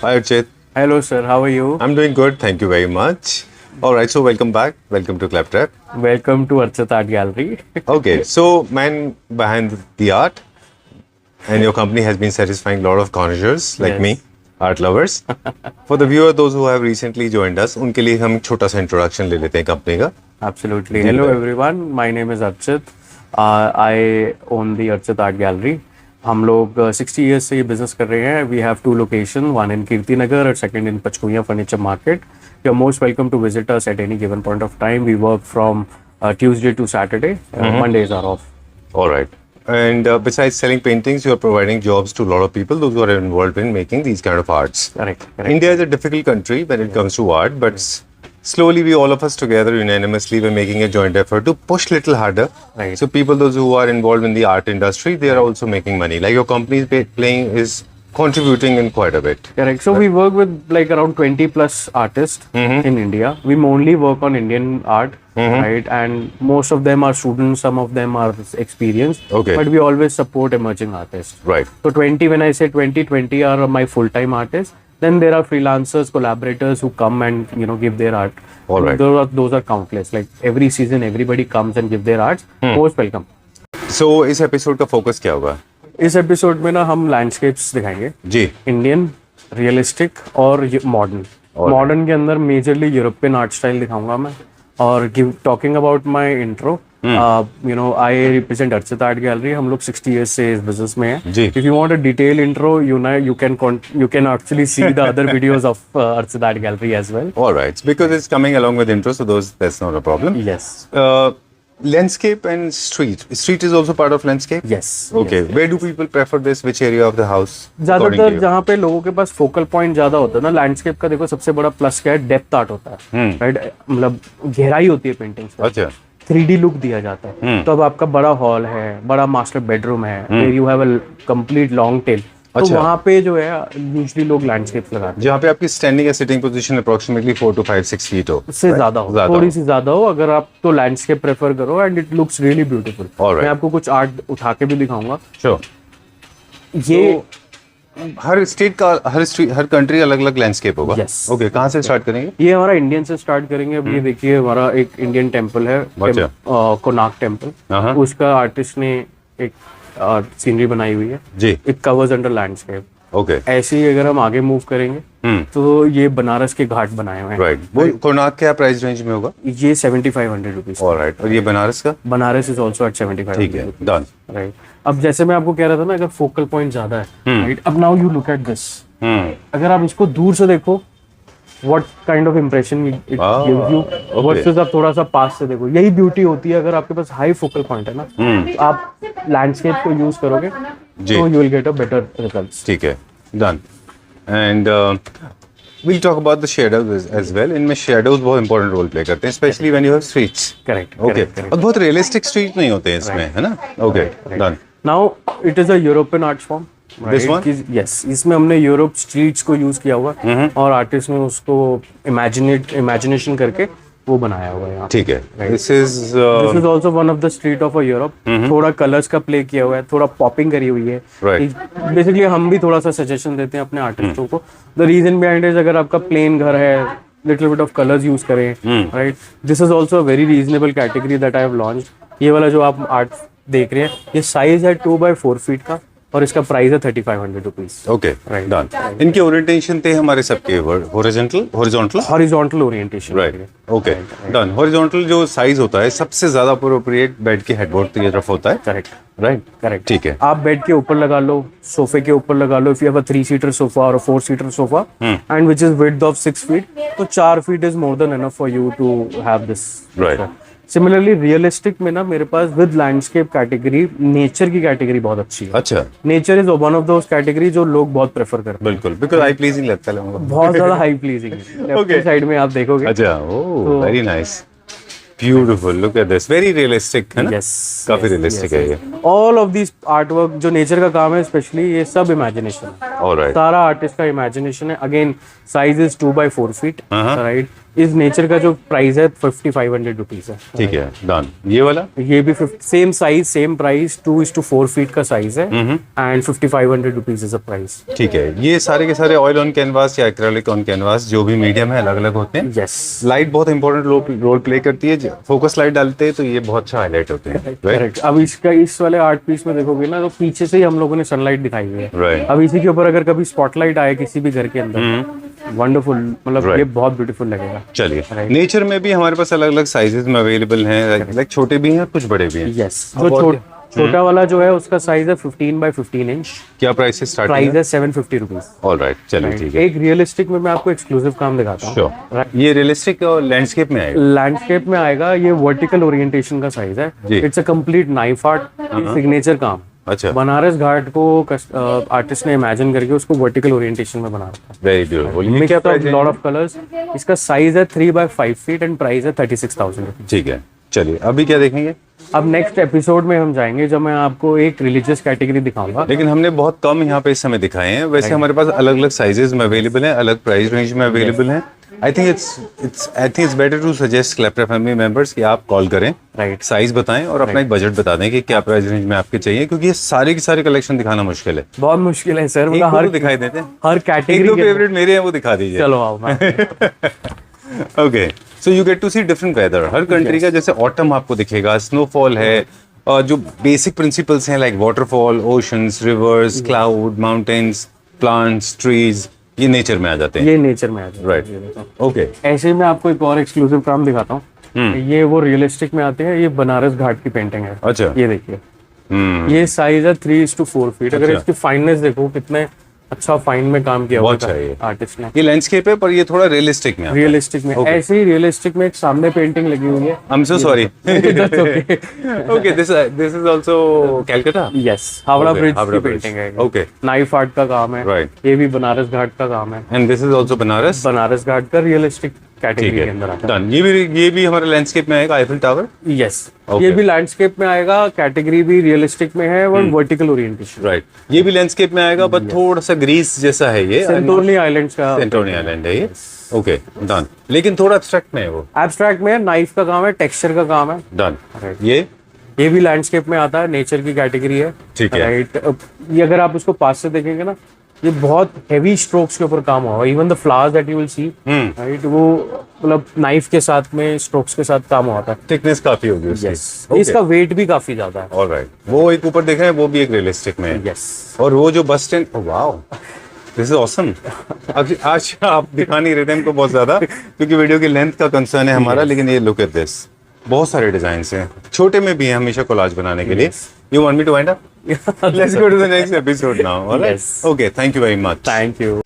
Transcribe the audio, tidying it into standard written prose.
Hi, Archit. Hello, sir. How are you? I'm doing good. Thank you very much. All right, so welcome back. Welcome to Claptrap. Welcome to Archit Art Gallery. Okay, so man behind the art, and your company has been satisfying a lot of connoisseurs like Yes. me, art lovers. For the viewer, those who have recently joined us, उनके लिए हम छोटा सा introduction ले लेते हैं company का. Absolutely. Hello, everyone. My name is Archit. I own the Archit Art Gallery. हम लोग 60 years से ये business कर रहे हैं. We have two locations, one in Kirti Nagar and second in Pachkuya Furniture Market. You're most welcome to visit us at any given point of time. We work from Tuesday to Saturday. Mondays are off. All right. And besides selling paintings, you are providing jobs to a lot of people, those who are involved in making these kind of arts. Correct. India is a difficult country when it comes to art, but slowly we all of us together unanimously were making a joint effort to push little harder. Right. So people, those who are involved in the art industry, they are also making money. Like your company is contributing in quite a bit. Correct. So we work with like around 20 plus artists in India. We mainly work on Indian art, right? And most of them are students, some of them are experienced. Okay. But we always support emerging artists. Right. So 20, when I say 20 are my full-time artists. Then there are freelancers, collaborators who come and give their art. All right. Those are countless. Like every season, everybody comes and give their arts. Most welcome. So इस episode का focus क्या होगा? इस episode में ना हम landscapes दिखाएंगे. जी. इंडियन, रियलिस्टिक और मॉडर्न. मॉडर्न के अंदर मेजरली यूरोपियन आर्ट स्टाइल दिखाऊंगा मैं. और talking about my intro, I represent Archit art gallery. हम लोग 60 years से इस बिजनेस में हैं. जी. If you want a detail intro, you can actually see the other videos of Archit Art Gallery as well. All right. Because it's coming along with intro, so that's not a problem. Yes. Landscape and street. Street is also part of landscape? Yes. Okay. Yes. Where do people prefer this? Which area of the house? according to ज्यादातर you? जहाँ पे लोगों के पास focal point ज्यादा होता है ना, landscape का देखो सबसे बड़ा प्लस क्या है, डेप्थ आर्ट होता है, राइट? मतलब गहराई होती है पेंटिंग्स में. अच्छा. 3D लुक दिया जाता है. तो अब आपका बड़ा हॉल है, बड़ा मास्टर बेडरूम है, you have a complete long tail. तो अच्छा. वहाँ पे जो है यूजुअली लोग लैंडस्केप लगाते हैं. जहाँ पे आपकी स्टैंडिंग या sitting position approximately 4 to 5, 6 feet हो. उससे ज्यादा हो, थोड़ी सी ज्यादा हो. अगर आप तो लैंडस्केप प्रेफर करो and it looks really beautiful. Alright. मैं आपको कुछ आर्ट उठा के भी दिखाऊंगा. Sure. ये हर स्टेट का हर कंट्री अलग अलग लैंडस्केप होगा. Yes. ओके. कहाँ से स्टार्ट करेंगे? ये हमारा इंडियन से स्टार्ट करेंगे. अब ये देखिए, हमारा एक इंडियन टेम्पल है, अच्छा. कोणार्क टेम्पल. हाँ. उसका आर्टिस्ट ने एक सीनरी बनाई हुई है. जी. It covers under landscape. Okay. ऐसे ही अगर हम आगे मूव करेंगे तो ये बनारस के घाट बनाए हुए हैं. राइट. वो कोणार्क क्या प्राइस रेंज में होगा? ये 7500 रुपीज. ऑलराइट. और ये बनारस का? Banaras is also eight 7500. ठीक है. डन. राइट. अब जैसे मैं आपको कह रहा था ना, अगर फोकल पॉइंट ज्यादा है, राइट? अब now you look at this. अगर आप इसको दूर से देखो, what kind of impression it gives you. versus आप थोड़ा सा पास से देखो, यही ब्यूटी होती है. अगर आपके पास हाई फोकल पॉइंट है ना, तो आप लैंडस्केप को यूज करोगे तो you will get a better results. ठीक है. Done. And we'll talk about the shadows as well. इनमें shadows बहुत important role play करते हैं, especially when you have streets. Correct. Okay. और बहुत रियलिस्टिक स्ट्रीट नहीं होते हैं इसमें, है ना? Okay. Done. Now it is a European art form. This one? Yes. इसमें हमने यूरोप स्ट्रीट्स को यूज किया हुआ है और आर्टिस्ट ने उसको इमेजिनेशन करके वो बनाया हुआ है यहाँ. ठीक है. This is is also one of the street of a Europe. थोड़ा कलर्स का प्ले किया हुआ है, थोड़ा पॉपिंग करी हुई है. Right. बेसिकली हम भी थोड़ा सा सजेशन देते हैं अपने आर्टिस्टों को. द रीजन बिहाइंड इज, अगर आपका प्लेन घर है, little bit of colours use करें, right? This is also a very reasonable category that I have launched. ये वाला जो आप आर्ट देख रहे हैं, ये साइज है 2x4 फीट का और इसका प्राइस है 3500 रुपीज. ओके. डन. इनके ओरिएंटेशन थे हमारे सबके horizontal horizontal orientation. Right. Okay. Done. Horizontal जो साइज होता है सबसे ज्यादा अप्रोप्रिएट बेड के हेडबोर्ड की तरफ होता है. करेक्ट. राइट. करेक्ट. ठीक है. आप बेड के ऊपर लगा लो, सोफे के ऊपर लगा लो. If you have a 3-seater sofa और 4-seater sofa and which is width of 6 feet, तो 4 feet is more than enough for you to have this. Right. Similarly realistic में ना, मेरे पास विद लैंडस्केप कैटेगरी, नेचर की कैटेगरी बहुत अच्छी है. अच्छा. Nature is one of those category जो लोग बहुत प्रेफर करते हैं. बिल्कुल. बिकॉज़ आई प्लीजिंग लगता है लोगों को. बहुत ज्यादा हाई प्लीजिंग. लेफ्ट साइड में आप देखोगे. अच्छा. Oh, very nice. Beautiful. Look at this. Very realistic है ना? Yes. काफी रियलिस्टिक है ये. ऑल ऑफ दिस आर्टवर्क जो नेचर का काम है, स्पेशली ये सब इमेजिनेशन है. ऑलराइट. सारा आर्टिस्ट का इमेजिनेशन है. Again size is 2x4 feet, right? इस नेचर का जो प्राइस है 5500 रुपीज है। ठीक है, डन। ये वाला ये भी same size same price 2:4 feet का साइज है and 5500 rupees is a price. ठीक है, ये सारे के सारे ऑयल ऑन कैनवास या एक्रेलिक ऑन कैनवास जो भी मीडियम है अलग अलग होते हैं। यस, लाइट बहुत इंपॉर्टेंट रोल प्ले करती है। फोकस लाइट डालते हैं तो ये बहुत अच्छा हाईलाइट होते हैं, राइट? करेक्ट। अब इसका इस वाले आर्ट पीस में देखोगे ना तो पीछे से ही हम लोगों ने सनलाइट दिखाई हुई है। राइट। अब इसी के ऊपर अगर कभी स्पॉटलाइट आए किसी भी घर के अंदर, वंडरफुल, मतलब ये बहुत ब्यूटीफुल लगेगा। चलिए, नेचर में भी हमारे पास अलग अलग साइजेस में अवेलेबल हैं, लाइक छोटे भी हैं कुछ बड़े भी हैं। यस, जो छोटा वाला जो है उसका साइज है 15 बाय 15 इंच। क्या प्राइस है स्टार्टिंग? प्राइस है 750 रुपीज। ऑलराइट, चलिए ठीक है। एक रियलिस्टिक में मैं आपको एक्सक्लूसिव काम दिखाता हूँ। श्योर। ये रियलिस्टिक और लैंडस्केप में आएगा? लैंडस्केप में आएगा। ये वर्टिकल ओरिएंटेशन का साइज है। जी। It's a complete knife art, signature काम। अच्छा, बनारस घाट को आर्टिस्ट ने इमेजिन करके उसको वर्टिकल ओरिएंटेशन में बना रखा है। Very beautiful. ये क्या मिक्स ऑफ प्राइस है? Lot of colours. इसका साइज है 3 बाय 5 फीट एंड प्राइस है 36,000 रुपीज। ठीक है, चलिए अभी क्या देखेंगे? अब नेक्स्ट एपिसोड में हम जाएंगे जब मैं आपको एक रिलीजियस कैटेगरी दिखाऊंगा। लेकिन हमने बहुत कम यहाँ पे इस समय दिखाए हैं। वैसे हमारे पास अलग अलग साइजेस में अवेलेबल हैं, अलग प्राइस रेंज में अवेलेबल हैं। I think it's better to suggest क्लैप्टर फैमिली मेंबर्स कि आप कॉल करें, राइट, साइज बताएं और अपना एक बजट बता दें कि क्या प्राइस रेंज में आपके चाहिए, क्योंकि ये सारे के सारे कलेक्शन दिखाना मुश्किल है। बहुत मुश्किल है सर। एक मतलब दो हर तो दिखाई देते हैं, हर एक कैटेगरी दो फेवरेट मेरे हैं वो दिखा दीजिए। चलो आओ ना। Okay, so you get to see different weather. हर कंट्री का जैसे ऑटम आपको दिखेगा, स्नोफॉल है, और जो बेसिक प्रिंसिपल्स हैं like waterfall, oceans, rivers, cloud, mountains, plants, trees, ये नेचर में आ जाते हैं। ये नेचर में आ जाए। Right, okay. ऐसे ही मैं आपको एक और एक्सक्लूसिव काम दिखाता हूँ। ये वो रियलिस्टिक में आते हैं। ये बनारस घाट की पेंटिंग है। अच्छा। ये देखिए, ये साइज है 3:4 फीट। अगर इसकी फाइननेस देखो कितने अच्छा फाइन में काम किया हुआ बहुत अच्छा है ये। आर्टिस्ट ने। ये लैंडस्केप है पर ये थोड़ा रियलिस्टिक में आता है। रियलिस्टिक में ऐसे ही रियलिस्टिक में एक सामने पेंटिंग लगी हुई है। I'm so sorry. That's okay. Okay, this is also Calcutta. Yes, Howrah Okay, bridge की Howrah Bridge. पेंटिंग है। Okay. नाइफ आर्ट का काम है। Right. ये भी बनारस घाट का काम है। And this is also Banaras. Banaras घाट का रियलिस्टिक ठीक कैटेगरी के है, अंदर आता है। डन। ये भी हमारे लैंडस्केप में आएगा, आईफिल टावर। Yes, Okay. ये भी लैंडस्केप में आएगा। कैटेगरी भी रियलिस्टिक में है और वर्टिकल ओरिएंटेशन। राइट, ये भी लैंडस्केप में आएगा बट थोड़ा सा ग्रीस जैसा है ये। सेंटोरनी आइलैंड्स का सेंटोरनी आइलैंड है ये। Okay, done. लेकिन थोड़ा एब्स्ट्रैक्ट में है वो। एब्स्ट्रैक्ट में है, नाइफ का काम है, टेक्सचर का काम है। डन। Right. ये भी लैंडस्केप में आता है, नेचर की कैटेगरी है। ठीक है। राइट, ये अगर आप उसको पास से देखेंगे ना, ये बहुत हेवी स्ट्रोक्स के ऊपर काम हुआ। Even the flowers that you will see, right, वो मतलब नाइफ के साथ में स्ट्रोक्स के साथ काम होता है। थिकनेस काफी होगी उसकी। यस, इसका वेट भी काफी ज्यादा है। ऑलराइट, वो एक ऊपर देख रहे हैं वो भी एक रियलिस्टिक में है। यस, और वो जो bus stand, wow, this is awesome. आज आप दिखा नहीं रहे थे हमको बहुत ज्यादा क्योंकि वीडियो की लेंथ का कंसर्न है हमारा, लेकिन ये लुक एट दिस, बहुत सारे डिजाइन हैं, छोटे में भी हैं हमेशा कोलाज बनाने के लिए। You want me to wind up? Let's go to the next episode now. Alright, okay, thank you very much. Thank you.